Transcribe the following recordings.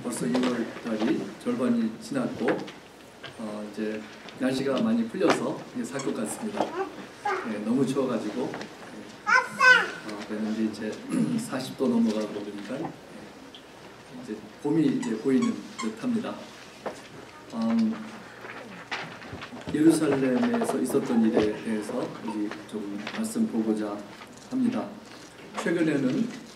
벌써 2월 달이 절반이 지났고 이제 날씨가 많이 풀려서 이제 살 것 같습니다. 너무 추워가지고 그런데 이제 40도 넘어가고 그러니까 이제 봄이 이제 보이는 듯합니다. 예루살렘에서 있었던 일에 대해서 우리 좀 말씀 보고자 합니다. 최근에는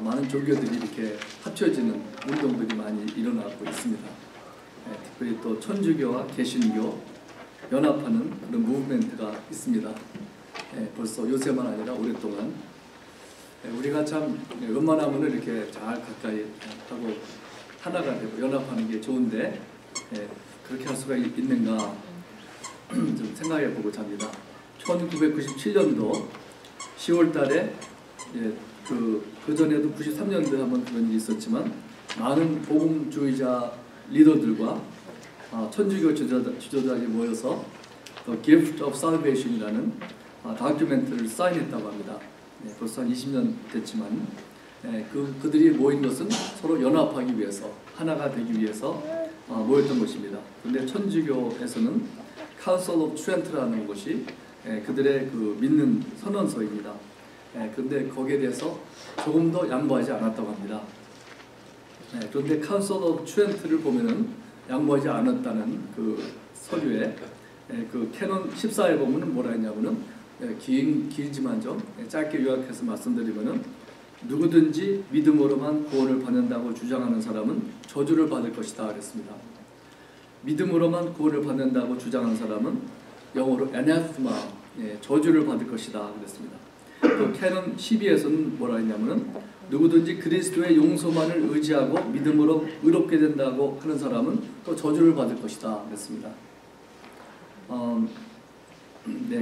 많은 종교들이 이렇게 합쳐지는 운동들이 많이 일어나고 있습니다. 특별히 또 천주교와 개신교 연합하는 그런 무브멘트가 있습니다. 벌써 요새만 아니라 오랫동안 우리가 참 웬만하면 이렇게 잘 가까이 하고 하나가 되고 연합하는 게 좋은데 그렇게 할 수가 있는가 좀 생각해 보고자 합니다. 1997년도 10월 달에 그 전에도 93년도에 한번 그런 일이 있었지만 많은 복음주의자 리더들과 천주교 지도자들이 모여서 The Gift of Salvation이라는 다큐멘터리를 사인했다고 합니다. 벌써 한 20년 됐지만 그들이 모인 것은 서로 연합하기 위해서 하나가 되기 위해서 모였던 것입니다. 그런데 천주교에서는 Council of Trent라는 것이 그들의 그 믿는 선언서입니다. 그런데 거기에 대해서 조금 더 양보하지 않았다고 합니다. 그런데 Council of Trent를 보면은 양보하지 않았다는 그 서류에 그 캐논 14에 보면은 뭐라 했냐면은 길지만 좀 짧게 요약해서 말씀드리면은 누구든지 믿음으로만 구원을 받는다고 주장하는 사람은 저주를 받을 것이다 그랬습니다. 믿음으로만 구원을 받는다고 주장하는 사람은 영어로 anathema, 저주를 받을 것이다 그랬습니다. 또 캐논 12에서는 뭐라 했냐면은 누구든지 그리스도의 용서만을 의지하고 믿음으로 의롭게 된다고 하는 사람은 또 저주를 받을 것이다 그랬습니다.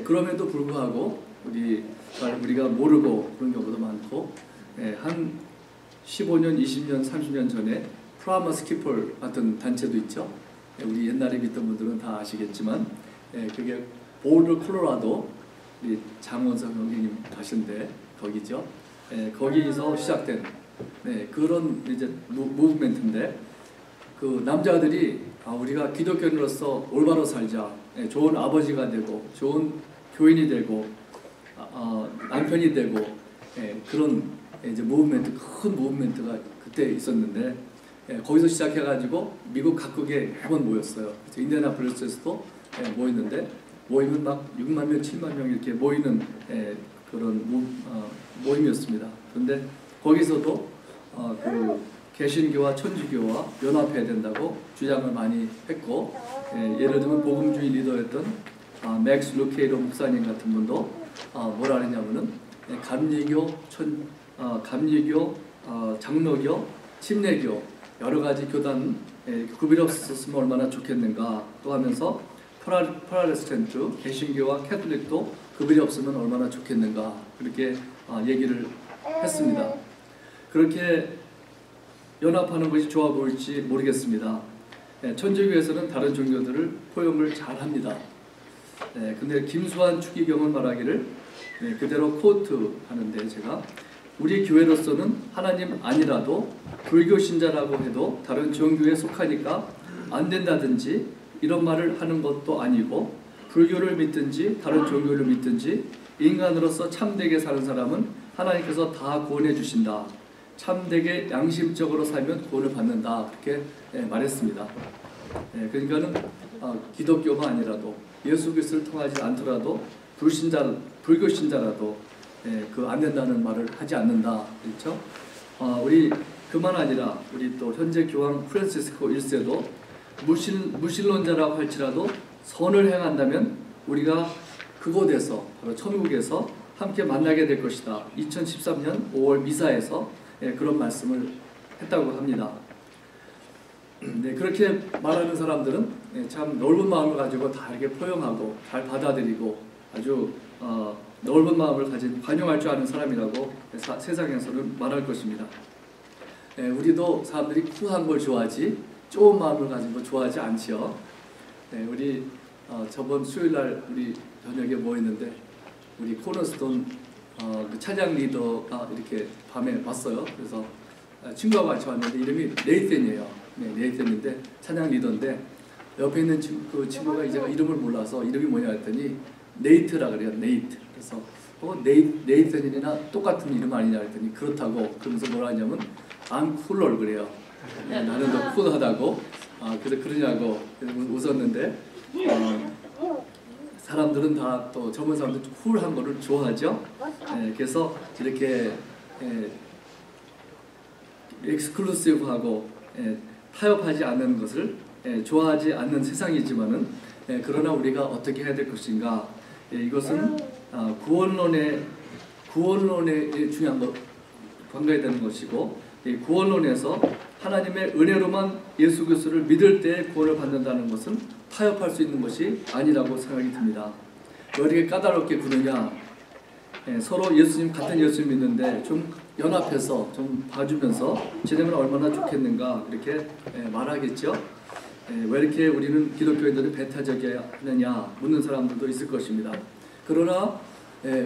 그럼에도 불구하고 우리가 모르고 그런 경우도 많고 한 15년, 20년, 30년 전에 프라마스 키폴 같은 단체도 있죠. 우리 옛날에 믿던 분들은 다 아시겠지만 그게 보ulder 콜로라도 우리 장원석 선생님 가신데 거기죠. 거기서 시작된 그런 이제 무브멘트인데 그 남자들이 우리가 기독교인으로서 올바로 살자, 좋은 아버지가 되고 좋은 교인이 되고 남편이 되고 그런 이제 무브멘트, 큰 무브멘트가 그때 있었는데 거기서 시작해가지고 미국 각국에 매번 모였어요. 인디애나폴리스에서도 모였는데 모이면 막 6만 명, 7만 명 이렇게 모이는 그런 모임이었습니다. 그런데 거기서도 그 개신교와 천주교와 연합해야 된다고 주장을 많이 했고 예를 들면 복음주의 리더였던 맥스 루케이로 목사님 같은 분도 뭐라 하냐면은 감리교, 장로교, 침례교 여러 가지 교단 구별 없었으면 얼마나 좋겠는가 또 하면서 프라레스텐트, 개신교와 캐톨릭도 구별이 없으면 얼마나 좋겠는가 그렇게 얘기를 했습니다. 그렇게 연합하는 것이 좋아 보일지 모르겠습니다. 천주교에서는 다른 종교들을 포용을 잘 합니다. 근데 김수환 추기경은 말하기를 그대로 코트 하는데 제가 우리 교회로서는 하나님 아니라도 불교 신자라고 해도 다른 종교에 속하니까 안 된다든지 이런 말을 하는 것도 아니고 불교를 믿든지 다른 종교를 믿든지 인간으로서 참되게 사는 사람은 하나님께서 다 구원해 주신다. 참되게 양심적으로 살면 구원을 받는다. 그렇게 말했습니다. 그러니까는 기독교가 아니라도 예수 그리스도를 통하지 않더라도 불교 신자라도 그 안 된다는 말을 하지 않는다. 그렇죠? 우리 그만 아니라 우리 또 현재 교황 프란시스코 1세도 무신론자라고 할지라도 선을 행한다면 우리가 그곳에서 바로 천국에서 함께 만나게 될 것이다. 2013년 5월 미사에서 그런 말씀을 했다고 합니다. 그렇게 말하는 사람들은 참 넓은 마음을 가지고 다 이렇게 포용하고 잘 받아들이고 아주 넓은 마음을 가진 관용할 줄 아는 사람이라고 세상에서는 말할 것입니다. 우리도 사람들이 쿨한 걸 좋아하지 좁은 마음을 가지고 좋아하지 않지요. 우리 저번 수요일날 우리 저녁에 모였는데 우리 코너스톤 그 찬양 리더가 이렇게 밤에 왔어요. 그래서 친구하고 같이 왔는데 이름이 네이센이에요. 네, 네이센인데 찬양 리더인데 옆에 있는 그 친구가 제가 이름을 몰라서 이름이 뭐냐 했더니 네이트라 그래요. 네이트. 그래서 네이센이나 똑같은 이름 아니냐 했더니 그렇다고. 그러면서 뭐라 하냐면 I'm cooler 그래요. 나는 더 쿨하다고. 그래서 그러냐고 웃었는데 사람들은 다 또 젊은 사람들 쿨한 거를 좋아하죠. 그래서 이렇게 엑스클루시브하고 타협하지 않는 것을 좋아하지 않는 세상이지만은 그러나 우리가 어떻게 해야 될 것인가? 이것은 구원론에 중요한 것 관가해야 되는 것이고, 구원론에서 하나님의 은혜로만 예수 그리스도를 믿을 때 구원을 받는다는 것은 타협할 수 있는 것이 아니라고 생각이 듭니다. 왜 이렇게 까다롭게 구느냐? 서로 예수님 같은 예수님 믿는데 좀 연합해서 좀 봐주면서 지내면 얼마나 좋겠는가 이렇게 말하겠죠. 왜 이렇게 우리는 기독교인들은 배타적이냐 묻는 사람들도 있을 것입니다. 그러나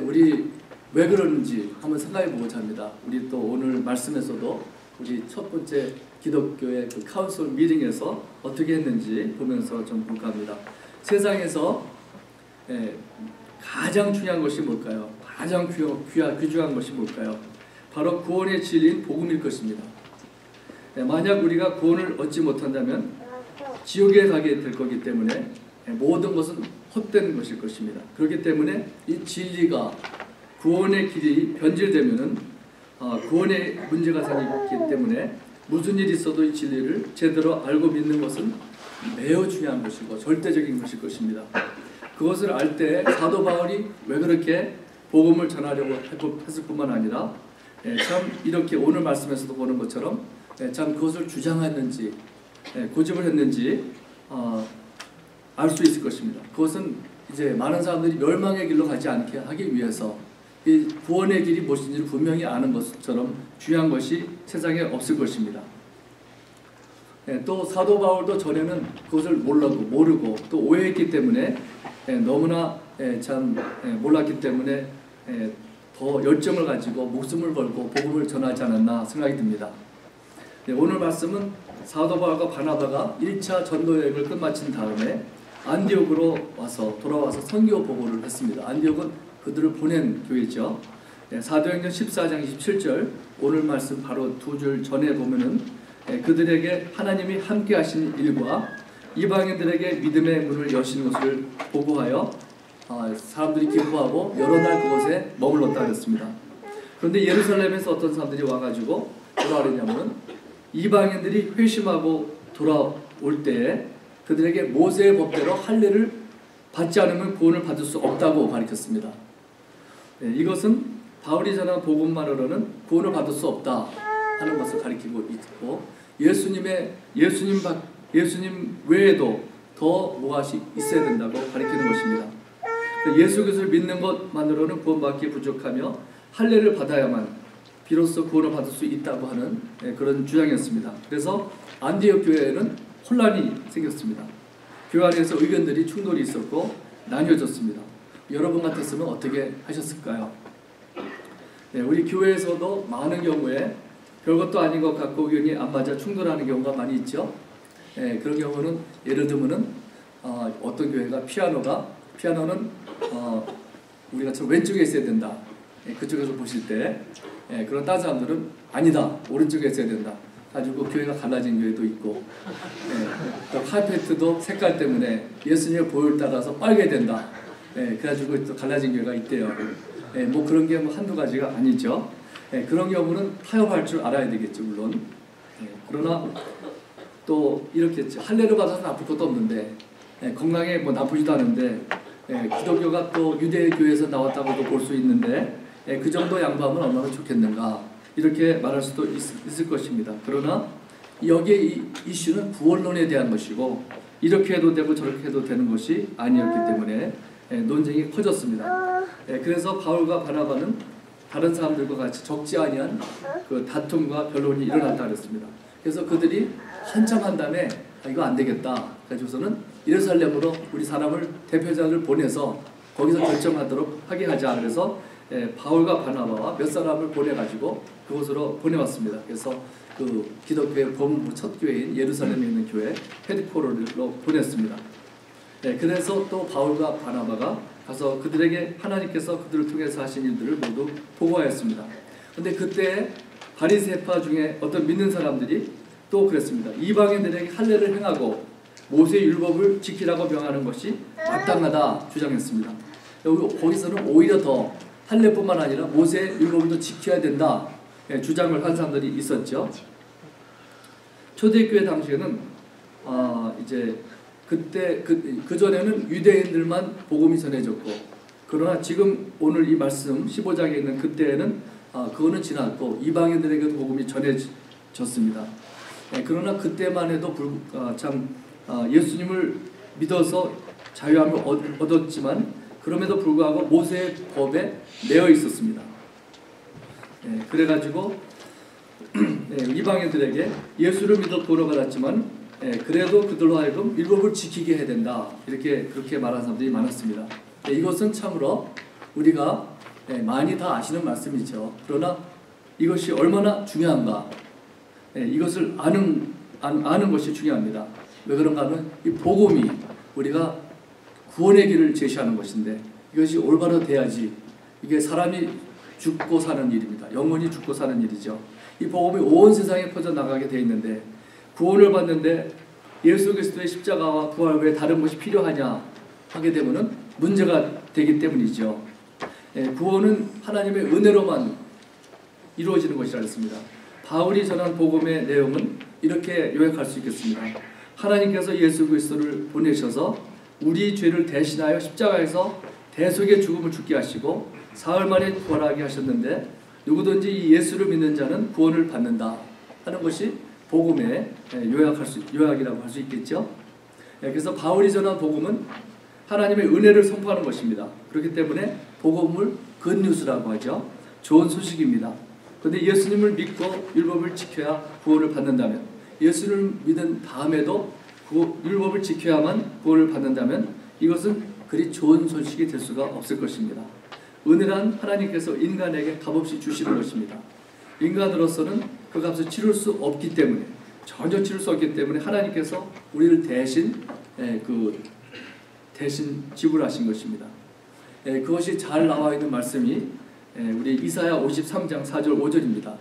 우리 왜 그러는지 한번 생각해 보고자 합니다. 우리 또 오늘 말씀에서도 우리 첫 번째 기독교의 그 카운슬 미팅에서 어떻게 했는지 보면서 좀 볼까 합니다. 세상에서 가장 중요한 것이 뭘까요? 가장 귀중한 것이 뭘까요? 바로 구원의 진리인 복음일 것입니다. 만약 우리가 구원을 얻지 못한다면 지옥에 가게 될 거기 때문에 모든 것은 헛된 것일 것입니다. 그렇기 때문에 이 진리가 구원의 길이 변질되면은 구원의 문제가 생기기 때문에 무슨 일이 있어도 이 진리를 제대로 알고 믿는 것은 매우 중요한 것이고 절대적인 것일 것입니다. 그것을 알 때 사도 바울이 왜 그렇게 복음을 전하려고 했을 뿐만 아니라 참 이렇게 오늘 말씀에서도 보는 것처럼 참 그것을 주장했는지 고집을 했는지 알 수 있을 것입니다. 그것은 이제 많은 사람들이 멸망의 길로 가지 않게 하기 위해서 이 구원의 길이 무엇인지를 분명히 아는 것처럼 중요한 것이 세상에 없을 것입니다. 또 사도 바울도 전에는 그것을 모르고 또 오해했기 때문에 너무나 참 몰랐기 때문에 더 열정을 가지고 목숨을 걸고 복음을 전하지 않았나 생각이 듭니다. 오늘 말씀은 사도 바울과 바나바가 1차 전도 여행을 끝마친 다음에 안디옥으로 돌아와서 선교 보고를 했습니다. 안디옥은 그들을 보낸 교회죠. 사도행전 14장 27절 오늘 말씀 바로 두 줄 전에 보면은 그들에게 하나님이 함께 하신 일과 이방인들에게 믿음의 문을 여신 것을 보고하여 사람들이 기뻐하고 여러 날 그곳에 머물렀다 그랬습니다. 그런데 예루살렘에서 어떤 사람들이 와가지고 뭐라 그랬냐면은 이방인들이 회심하고 돌아올 때에 그들에게 모세의 법대로 할례를 받지 않으면 구원을 받을 수 없다고 가르쳤습니다. 이것은 바울이 전한 복음만으로는 구원을 받을 수 없다 하는 것을 가리키고 있고 예수님 외에도 더 무엇이 있어야 된다고 가리키는 것입니다. 예수 그리스도를 믿는 것만으로는 구원받기 부족하며 할례를 받아야만 비로소 구원을 받을 수 있다고 하는 그런 주장이었습니다. 그래서 안디옥 교회에는 혼란이 생겼습니다. 교회 안에서 의견들이 충돌이 있었고 나뉘어졌습니다. 여러분 같았으면 어떻게 하셨을까요? 우리 교회에서도 많은 경우에 별것도 아닌 것 같고 의견이 안 맞아 충돌하는 경우가 많이 있죠. 그런 경우는 예를 들면은 어떤 교회가 피아노는 우리가 저 왼쪽에 있어야 된다. 그쪽에서 보실 때 그런 다른 사람들은 아니다. 오른쪽에 있어야 된다. 가지고 교회가 갈라진 교회도 있고 또 카페트도 색깔 때문에 예수님의 보혈 따라서 빨게 된다. 그래가지고 또 갈라진 교회가 있대요. 뭐 그런 게 뭐 한두 가지가 아니죠. 그런 경우는 타협할 줄 알아야 되겠죠, 물론. 그러나 또 이렇게 했죠. 할례를 받아서 나쁠 것도 없는데 건강에 뭐 나쁘지도 않은데 기독교가 또 유대 교회에서 나왔다고도 볼 수 있는데 그 정도 양보하면 얼마나 좋겠는가 이렇게 말할 수도 있을 것입니다. 그러나 여기에 이 이슈는 구원론에 대한 것이고 이렇게 해도 되고 저렇게 해도 되는 것이 아니었기 때문에 논쟁이 커졌습니다. 그래서 바울과 바나바는 다른 사람들과 같이 적지 아니한 그 다툼과 변론이 일어났다 그랬습니다. 그래서 그들이 한참 한 다음에 이거 안 되겠다. 그래서는 예루살렘으로 우리 사람을 대표자를 보내서 거기서 결정하도록 하게 하자. 그래서 바울과 바나바와 몇 사람을 보내가지고 그곳으로 보내왔습니다. 그래서 그 기독교의 본부 첫 교회인 예루살렘에 있는 교회 헤드코러로 보냈습니다. 그래서 또 바울과 바나바가 가서 그들에게 하나님께서 그들을 통해서 하신 일들을 모두 보고하였습니다. 그런데 그때 바리새파 중에 어떤 믿는 사람들이 또 그랬습니다. 이방인들에게 할례를 행하고 모세의 율법을 지키라고 명하는 것이 마땅하다 주장했습니다. 거기서는 오히려 더 할례뿐만 아니라 모세의 율법도 지켜야 된다 주장을 한 사람들이 있었죠. 초대교회 당시에는 이제 그때 그 전에는 유대인들만 복음이 전해졌고, 그러나 지금 오늘 이 말씀 15장에 있는 그때에는 그거는 지났고 이방인들에게도 복음이 전해졌습니다. 그러나 그때만 해도 예수님을 믿어서 자유함을 얻었지만 그럼에도 불구하고 모세의 법에 매여 있었습니다. 그래가지고 이방인들에게 예수를 믿어 구원받았지만 그래도 그들로 하여금 율법을 지키게 해야 된다, 그렇게 말하는 사람들이 많았습니다. 이것은 참으로 우리가 많이 다 아시는 말씀이죠. 그러나 이것이 얼마나 중요한가, 이것을 아는 것이 중요합니다. 왜 그런가 하면 이 복음이 우리가 구원의 길을 제시하는 것인데, 이것이 올바로 돼야지 이게 사람이 죽고 사는 일입니다. 영원히 죽고 사는 일이죠. 이 복음이 온 세상에 퍼져나가게 되어 있는데, 구원을 받는데 예수 그리스도의 십자가와 부활 외에 다른 것이 필요하냐 하게 되면 문제가 되기 때문이죠. 구원은 하나님의 은혜로만 이루어지는 것이라 했습니다. 바울이 전한 복음의 내용은 이렇게 요약할 수 있겠습니다. 하나님께서 예수 그리스도를 보내셔서 우리 죄를 대신하여 십자가에서 대속의 죽음을 죽게 하시고 사흘 만에 부활하게 하셨는데, 누구든지 이 예수를 믿는 자는 구원을 받는다 하는 것이 복음의 요약이라고 할 수 있겠죠. 그래서 바울이 전한 복음은 하나님의 은혜를 선포하는 것입니다. 그렇기 때문에 복음을 굿뉴스라고 하죠. 좋은 소식입니다. 그런데 예수님을 믿고 율법을 지켜야 구원을 받는다면, 예수를 믿은 다음에도 그 율법을 지켜야만 구원을 받는다면 이것은 그리 좋은 소식이 될 수가 없을 것입니다. 은혜란 하나님께서 인간에게 값없이 주시는 것입니다. 인간으로서는 그 값을 치를 수 없기 때문에, 전혀 치를 수 없기 때문에 하나님께서 우리를 대신 지불하신 것입니다. 그것이 잘 나와 있는 말씀이 우리 이사야 53장 4절 5절입니다.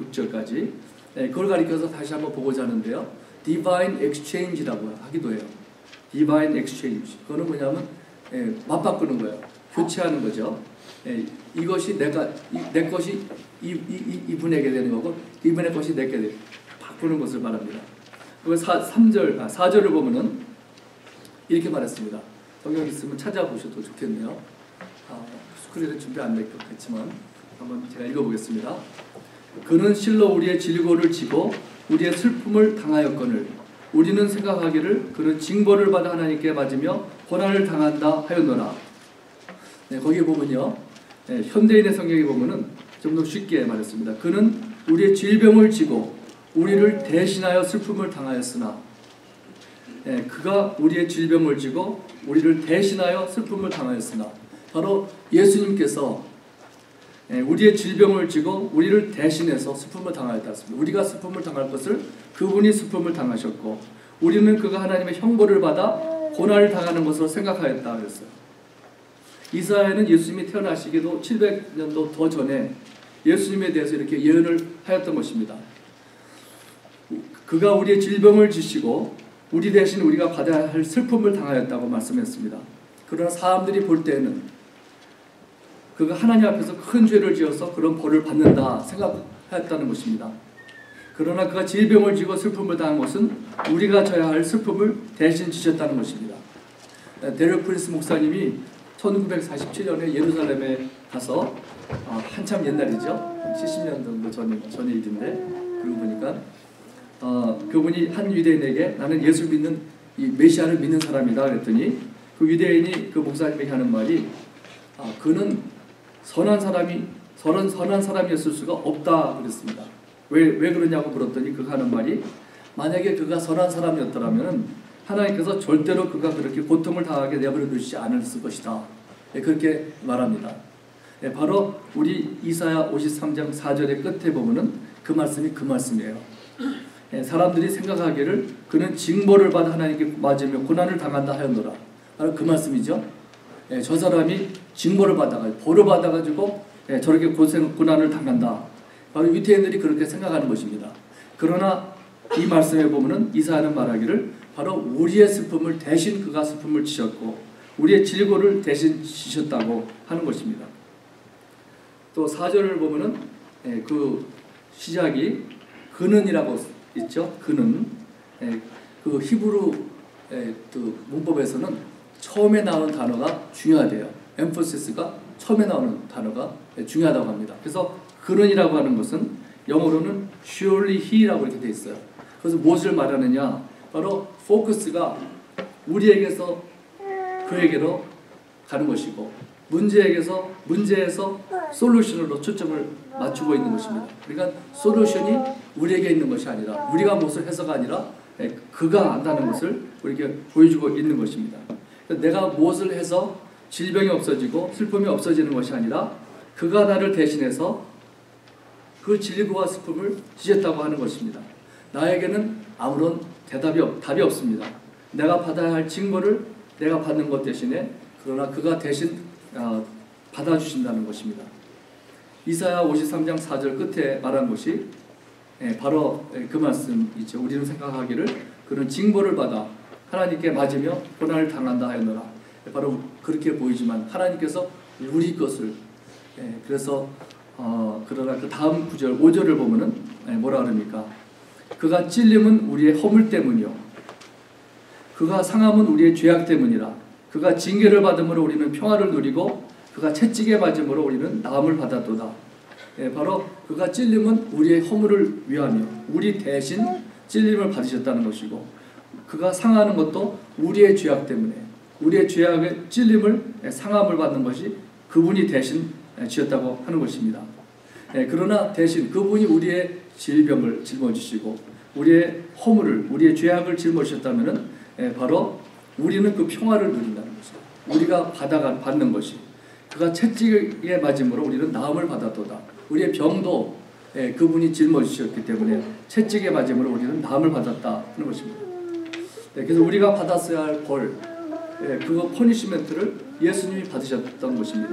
6절까지 그걸 가리켜서 다시 한번 보고자 하는데요. Divine Exchange라고 하기도 해요. Divine Exchange. 그거는 뭐냐면 맞바꾸는 거예요. 교체하는 거죠. 이것이 내 것이 이분에게 되는 거고 이분의 것이 내게 되는, 바꾸는 것을 말합니다. 그리고 4절을 보면은 이렇게 말했습니다. 성경 있으면 찾아보셔도 좋겠네요. 스크린에 준비 안 됐겠지만 한번 제가 읽어보겠습니다. 그는 실로 우리의 질고를 지고 우리의 슬픔을 당하였거늘 우리는 생각하기를 그는 징벌을 받아 하나님께 맞으며 고난을 당한다 하였노라. 거기에 보면요, 현대인의 성경에 보면은 좀 더 쉽게 말했습니다. 그는 우리의 질병을 지고 우리를 대신하여 슬픔을 당하였으나, 그가 우리의 질병을 지고 우리를 대신하여 슬픔을 당하였으나, 바로 예수님께서 우리의 질병을 지고 우리를 대신해서 슬픔을 당하였다 했습니다. 우리가 슬픔을 당할 것을 그분이 슬픔을 당하셨고, 우리는 그가 하나님의 형벌을 받아 고난을 당하는 것으로 생각하였다 그랬어요. 이사야는 예수님이 태어나시기도 700년도 더 전에 예수님에 대해서 이렇게 예언을 하였던 것입니다. 그가 우리의 질병을 지시고 우리 대신 우리가 받아야 할 슬픔을 당하였다고 말씀했습니다. 그러나 사람들이 볼 때는 그가 하나님 앞에서 큰 죄를 지어서 그런 벌을 받는다 생각하였다는 것입니다. 그러나 그가 질병을 지고 슬픔을 당한 것은 우리가 져야 할 슬픔을 대신 지셨다는 것입니다. 데럴 프린스 목사님이 1947년에 예루살렘에 가서, 한참 옛날이죠. 70년 정도 전의 일인데, 그러고 보니까 그분이 한 유대인에게 나는 예수 믿는 이 메시아를 믿는 사람이다 그랬더니 그 유대인이 그 목사님에게 하는 말이 그는 선한 사람이었을 수가 없다 그랬습니다. 왜 그러냐고 물었더니 그가 하는 말이, 만약에 그가 선한 사람이었더라면 하나님께서 절대로 그가 그렇게 고통을 당하게 내버려 두시지 않았을 것이다. 그렇게 말합니다. 바로 우리 이사야 53장 4절의 끝에 보면은 그 말씀이 그 말씀이에요. 사람들이 생각하기를 그는 징벌을 받아 하나님께 맞으며 고난을 당한다 하였노라. 바로 그 말씀이죠. 저 사람이 징벌을 받아가지고 벌을 받아가지고 저렇게 고난을 당한다. 바로 유대인들이 그렇게 생각하는 것입니다. 그러나 이 말씀에 보면은 이사야는 말하기를 바로 우리의 슬픔을 대신 그가 슬픔을 지셨고 우리의 질고를 대신 지셨다고 하는 것입니다. 또 4절을 보면은 그 시작이 그는이라고 있죠. 그는 그 히브리 그 문법에서는 처음에 나오는 단어가 중요하대요. 엠포시스가 처음에 나오는 단어가 중요하다고 합니다. 그래서 그는이라고 하는 것은 영어로는 surely he라고 이렇게 되어 있어요. 그래서 무엇을 말하느냐? 바로 포커스가 우리에게서 그에게로 가는 것이고 문제에서 솔루션으로 초점을 맞추고 있는 것입니다. 그러니까 솔루션이 우리에게 있는 것이 아니라 우리가 무엇을 해서가 아니라 그가 안다는 것을 우리에게 보여주고 있는 것입니다. 내가 무엇을 해서 질병이 없어지고 슬픔이 없어지는 것이 아니라 그가 나를 대신해서 그 질고와 슬픔을 지셨다고 하는 것입니다. 나에게는 아무런 답이 없습니다. 내가 받아야 할 징벌을 내가 받는 것 대신에 그러나 그가 대신 받아주신다는 것입니다. 이사야 53장 4절 끝에 말한 것이 바로 그 말씀이죠. 우리는 생각하기를 그는 징벌을 받아 하나님께 맞으며 고난을 당한다 하였노라. 바로 그렇게 보이지만 하나님께서 우리 것을 그래서 그러나 그 다음 9절 5절을 보면은 뭐라 그럽니까? 그가 찔림은 우리의 허물 때문이요 그가 상함은 우리의 죄악 때문이라. 그가 징계를 받음으로 우리는 평화를 누리고 그가 채찍에 맞음으로 우리는 나음을 받았도다. 바로 그가 찔림은 우리의 허물을 위하며 우리 대신 찔림을 받으셨다는 것이고 그가 상하는 것도 우리의 죄악 때문에 우리의 죄악의 찔림을 상함을 받는 것이 그분이 대신 지었다고 하는 것입니다. 그러나 대신 그분이 우리의 질병을 짊어지시고 우리의 허물을 우리의 죄악을 짊어지셨다면 바로 우리는 그 평화를 누린다는 것이죠. 우리가 받는 것이 그가 채찍에 맞음으로 우리는 나음을 받았도다. 우리의 병도 그분이 짊어지셨기 때문에 채찍에 맞음으로 우리는 나음을 받았다 하는 것입니다. 그래서 우리가 받았어야 할 벌, 그거 퍼니시멘트를 예수님이 받으셨던 것입니다.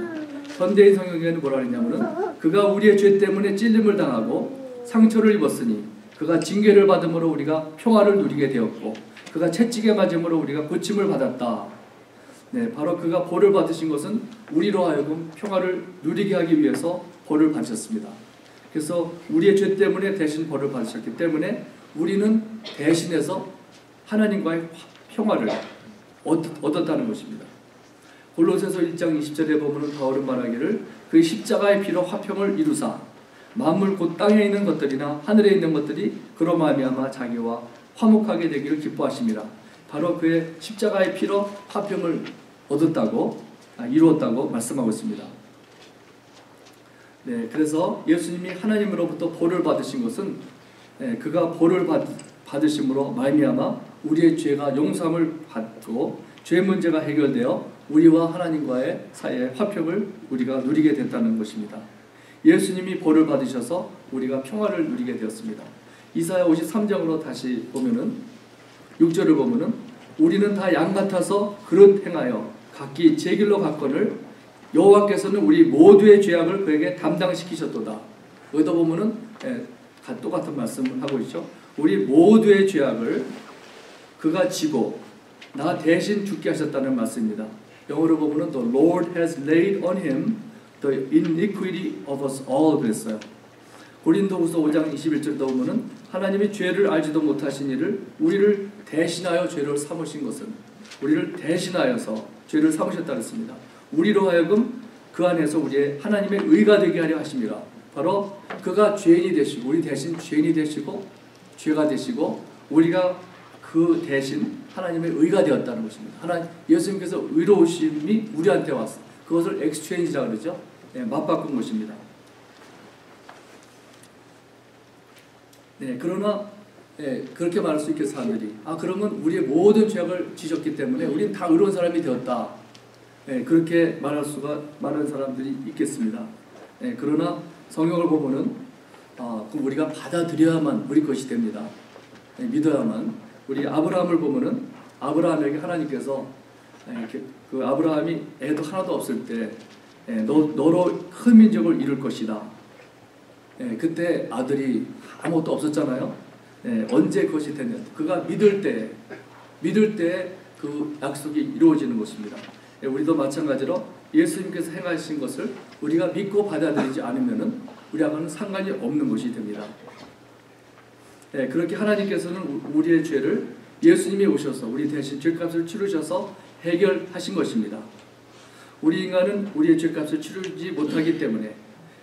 현대인 성경에는 뭐라 그랬냐면은 그가 우리의 죄 때문에 찔림을 당하고 상처를 입었으니 그가 징계를 받음으로 우리가 평화를 누리게 되었고 그가 채찍에 맞음으로 우리가 고침을 받았다. 바로 그가 벌을 받으신 것은 우리로 하여금 평화를 누리게 하기 위해서 벌을 받으셨습니다. 그래서 우리의 죄 때문에 대신 벌을 받으셨기 때문에 우리는 대신해서 하나님과의 평화를 얻었다는 것입니다. 골로새서 1장 20절에 보면 바울은 말하기를 그 십자가의 피로 화평을 이루사 만물 곧 땅에 있는 것들이나 하늘에 있는 것들이 그로 말미암아 자기와 화목하게 되기를 기뻐하심이라. 바로 그의 십자가의 피로 화평을 이루었다고 말씀하고 있습니다. 그래서 예수님이 하나님으로부터 벌을 받으신 것은 그가 벌을 받으심으로 말미암아 우리의 죄가 용서함을 받고 죄 문제가 해결되어 우리와 하나님과의 사이의 화평을 우리가 누리게 됐다는 것입니다. 예수님이 벌을 받으셔서 우리가 평화를 누리게 되었습니다. 이사야 53장으로 다시 보면은 6절을 보면은 우리는 다 양 같아서 그릇 행하여 각기 제 길로 갔거늘 여호와께서는 우리 모두의 죄악을 그에게 담당시키셨도다. 여기다 보면은 똑같은 말씀을 하고 있죠. 우리 모두의 죄악을 그가 지고 나 대신 죽게 하셨다는 말씀입니다. 영어로 보면은 The Lord has laid on him the iniquity of us all 그랬어요. 고린도후서 5장 21절도 보면은 하나님이 죄를 알지도 못하신 이를 우리를 대신하여 죄를 삼으신 것은 우리를 대신하여서 죄를 삼으셨다 그랬습니다. 우리로 하여금 그 안에서 우리의 하나님의 의가 되게 하려 하십니다. 바로 그가 죄인이 되시고 우리 대신 죄인이 되시고 죄가 되시고 우리가 그 대신 하나님의 의가 되었다는 것입니다. 예수님께서 의로우심이 우리한테 왔어. 그것을 엑스체인지라고 그러죠. 맞바꾼 것입니다. 그러나 그렇게 말할 수 있겠어 사람들이. 그러면 우리의 모든 죄악을 지셨기 때문에 우리는 다 의로운 사람이 되었다. 그렇게 말하는 사람들이 있겠습니다. 그러나 성경을 보면은 그럼 우리가 받아들여야만 우리 것이 됩니다. 믿어야만. 우리 아브라함을 보면은 아브라함에게 하나님께서 그 아브라함이 애도 하나도 없을 때 너로 큰 민족을 이룰 것이다. 그때 아들이 아무것도 없었잖아요. 언제 그것이 됐냐. 그가 믿을 때 그 약속이 이루어지는 것입니다. 우리도 마찬가지로 예수님께서 행하신 것을 우리가 믿고 받아들이지 않으면은 우리하고는 상관이 없는 것이 됩니다. 그렇게 하나님께서는 우리의 죄를 예수님이 오셔서 우리 대신 죄값을 치르셔서 해결하신 것입니다. 우리 인간은 우리의 죄값을 치르지 못하기 때문에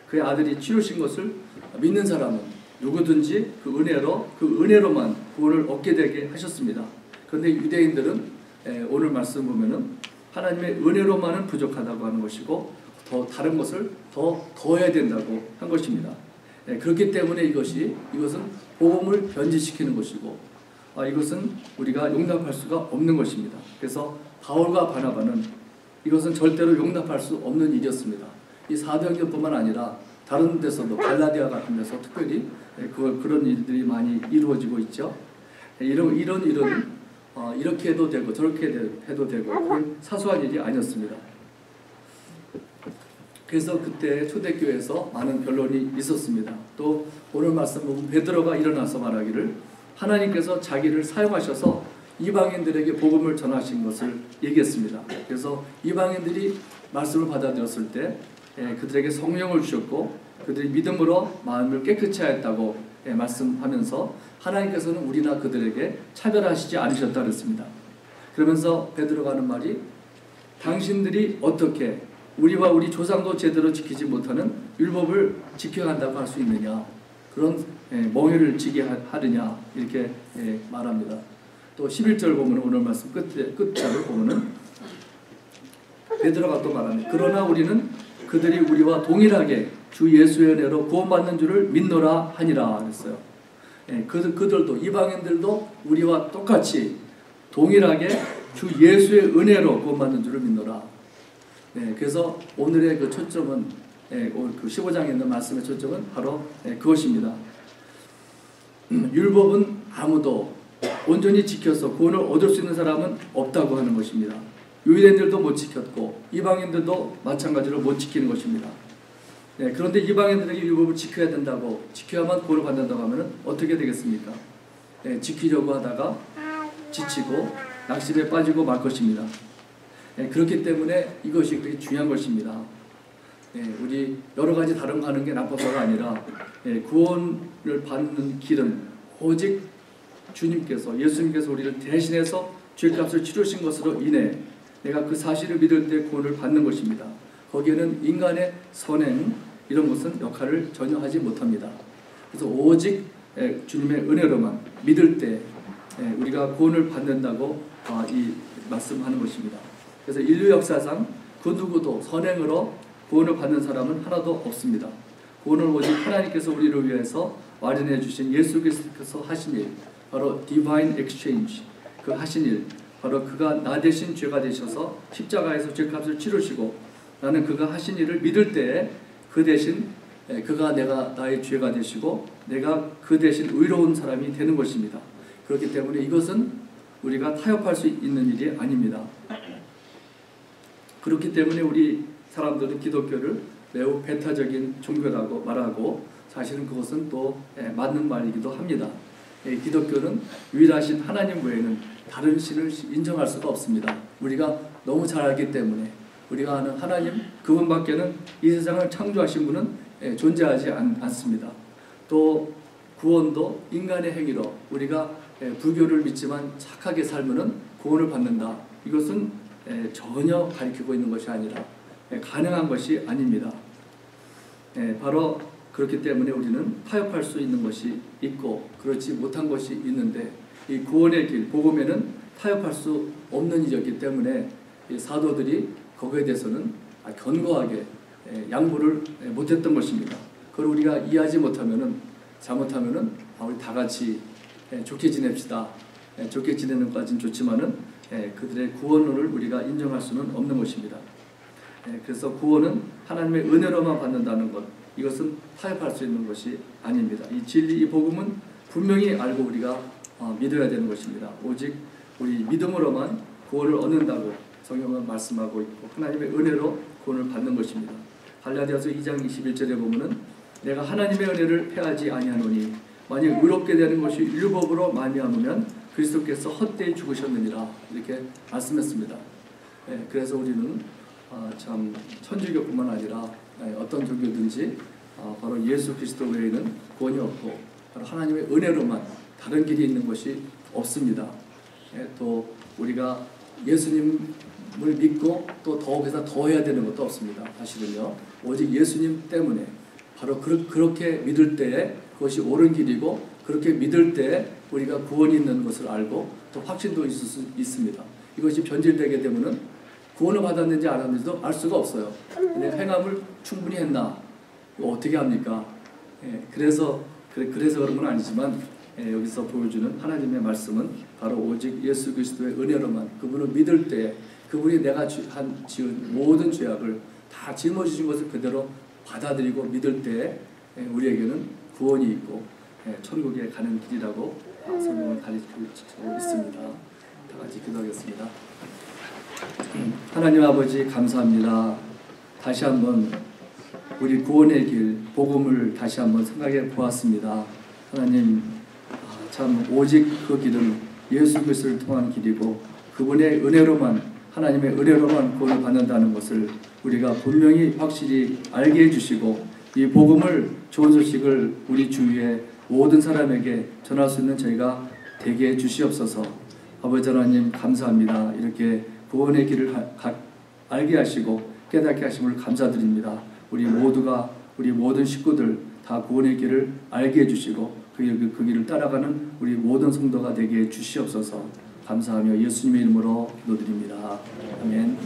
그의 아들이 치르신 것을 믿는 사람은 누구든지 그 은혜로만 구원을 얻게 되게 하셨습니다. 그런데 유대인들은 오늘 말씀 보면은 하나님의 은혜로만은 부족하다고 하는 것이고 더 다른 것을 더해야 된다고 한 것입니다. 그렇기 때문에 이것은 복음을 변질시키는 것이고 이것은 우리가 용납할 수가 없는 것입니다. 그래서 바울과 바나바는 이것은 절대로 용납할 수 없는 일이었습니다. 이 사도행전뿐만 아니라 다른 데서도 갈라디아 같은 데서 특별히 그런 일들이 많이 이루어지고 있죠. 이런 일은 이렇게 해도 되고 저렇게 해도 되고 그런 사소한 일이 아니었습니다. 그래서 그때 초대교회에서 많은 변론이 있었습니다. 또 오늘 말씀 보면 베드로가 일어나서 말하기를 하나님께서 자기를 사용하셔서 이방인들에게 복음을 전하신 것을 얘기했습니다. 그래서 이방인들이 말씀을 받아들였을 때 그들에게 성령을 주셨고 그들이 믿음으로 마음을 깨끗이 하였다고 말씀하면서 하나님께서는 우리나 그들에게 차별하시지 않으셨다 그랬습니다. 그러면서 베드로가 하는 말이 당신들이 어떻게 우리와 우리 조상도 제대로 지키지 못하는 율법을 지켜간다고 할 수 있느냐, 그런 멍에를 지게 하느냐 이렇게 말합니다. 또 11절 보면 오늘 말씀 끝절을 보면은 베드로가 또 말합니다. 그러나 우리는 그들이 우리와 동일하게 주 예수의 은혜로 구원받는 줄을 믿노라 하니라 그랬어요. 그들도 이방인들도 우리와 똑같이 동일하게 주 예수의 은혜로 구원받는 줄을 믿노라. 그래서 오늘의 그 초점은 그 15장에 있는 말씀의 초점은 바로 그것입니다. 율법은 아무도 온전히 지켜서 구원을 얻을 수 있는 사람은 없다고 하는 것입니다. 유대인들도 못 지켰고 이방인들도 마찬가지로 못 지키는 것입니다. 그런데 이방인들에게 율법을 지켜야 된다고, 지켜야만 구원을 받는다고 하면 어떻게 되겠습니까? 지키려고 하다가 지치고 낙심에 빠지고 말 것입니다. 그렇기 때문에 이것이 그렇게 중요한 것입니다. 우리 여러 가지 다른 거 하는 게 나빠서가 아니라 구원을 받는 길은 오직 주님께서, 예수님께서 우리를 대신해서 죄값을 치르신 것으로 인해 내가 그 사실을 믿을 때 구원을 받는 것입니다. 거기에는 인간의 선행 이런 것은 역할을 전혀 하지 못합니다. 그래서 오직 주님의 은혜로만 믿을 때 우리가 구원을 받는다고 이 말씀하는 것입니다. 그래서 인류 역사상 그 누구도 선행으로 구원을 받는 사람은 하나도 없습니다. 구원은 오직 하나님께서 우리를 위해서 마련해 주신 예수 그리스도께서 하신 일, 바로 Divine Exchange, 그 하신 일, 바로 그가 나 대신 죄가 되셔서 십자가에서 죄값을 치르시고 나는 그가 하신 일을 믿을 때에 그 대신 그가 나의 죄가 되시고 내가 그 대신 의로운 사람이 되는 것입니다. 그렇기 때문에 이것은 우리가 타협할 수 있는 일이 아닙니다. 그렇기 때문에 우리 사람들은 기독교를 매우 배타적인 종교라고 말하고 사실은 그것은 또 맞는 말이기도 합니다. 기독교는 유일하신 하나님 외에는 다른 신을 인정할 수가 없습니다. 우리가 너무 잘 알기 때문에 우리가 아는 하나님 그분밖에는 이 세상을 창조하신 분은 존재하지 않습니다. 또 구원도 인간의 행위로 우리가 불교를 믿지만 착하게 살면은 구원을 받는다. 이것은 전혀 가리키고 있는 것이 아니라 가능한 것이 아닙니다. 바로 그렇기 때문에 우리는 타협할 수 있는 것이 있고 그렇지 못한 것이 있는데 이 구원의 길, 복음에는 타협할 수 없는 일이었기 때문에 사도들이 거기에 대해서는 견고하게 양보를 못했던 것입니다. 그걸 우리가 이해하지 못하면은 잘못하면은 우리 다 같이 좋게 지냅시다. 좋게 지내는 것까지는 좋지만은 그들의 구원을 우리가 인정할 수는 없는 것입니다. 그래서 구원은 하나님의 은혜로만 받는다는 것, 이것은 타협할 수 있는 것이 아닙니다. 이 진리, 이 복음은 분명히 알고 우리가 믿어야 되는 것입니다. 오직 우리 믿음으로만 구원을 얻는다고 성경은 말씀하고 있고 하나님의 은혜로 구원을 받는 것입니다. 갈라디아서 2장 21절에 보면은 내가 하나님의 은혜를 패하지 아니하노니 만약 의롭게 되는 것이 율법으로 말미암으면 그리스도께서 헛되이 죽으셨느니라 이렇게 말씀했습니다. 그래서 우리는 참 천주교뿐만 아니라 어떤 종교든지 바로 예수 그리스도 외에는 구원이 없고 바로 하나님의 은혜로만 다른 길이 있는 것이 없습니다. 또 우리가 예수님을 믿고 또 거기서 더 해야 되는 것도 없습니다. 사실은요. 오직 예수님 때문에 바로 그렇게 믿을 때에 그것이 옳은 길이고 그렇게 믿을 때에 우리가 구원이 있는 것을 알고 또 확신도 있을 수 있습니다. 이것이 변질되게 되면은 구원을 받았는지 안 받았는지도 알 수가 없어요. 근데 행함을 충분히 했나? 이거 어떻게 합니까? 그래서 그런 건 아니지만 여기서 보여주는 하나님의 말씀은 바로 오직 예수 그리스도의 은혜로만 그분을 믿을 때 그분이 내가 지은 모든 죄악을 다 짊어지신 것을 그대로 받아들이고 믿을 때 우리에게는 구원이 있고 천국에 가는 길이라고 성경을 가르치고 있습니다. 다 같이 기도하겠습니다. 하나님 아버지 감사합니다. 다시 한번 우리 구원의 길, 복음을 다시 한번 생각해 보았습니다. 하나님 참 오직 그 길은 예수 그리스도를 통한 길이고 그분의 은혜로만 하나님의 은혜로만 구원을 받는다는 것을 우리가 분명히 확실히 알게 해주시고 이 복음을 좋은 소식을 우리 주위에 모든 사람에게 전할 수 있는 저희가 되게 해주시옵소서. 아버지 하나님 감사합니다. 이렇게 구원의 길을 알게 하시고 깨닫게 하심을 감사드립니다. 우리 모두가 우리 모든 식구들 다 구원의 길을 알게 해주시고 그 길을 따라가는 우리 모든 성도가 되게 해주시옵소서. 감사하며 예수님의 이름으로 기도드립니다. 아멘.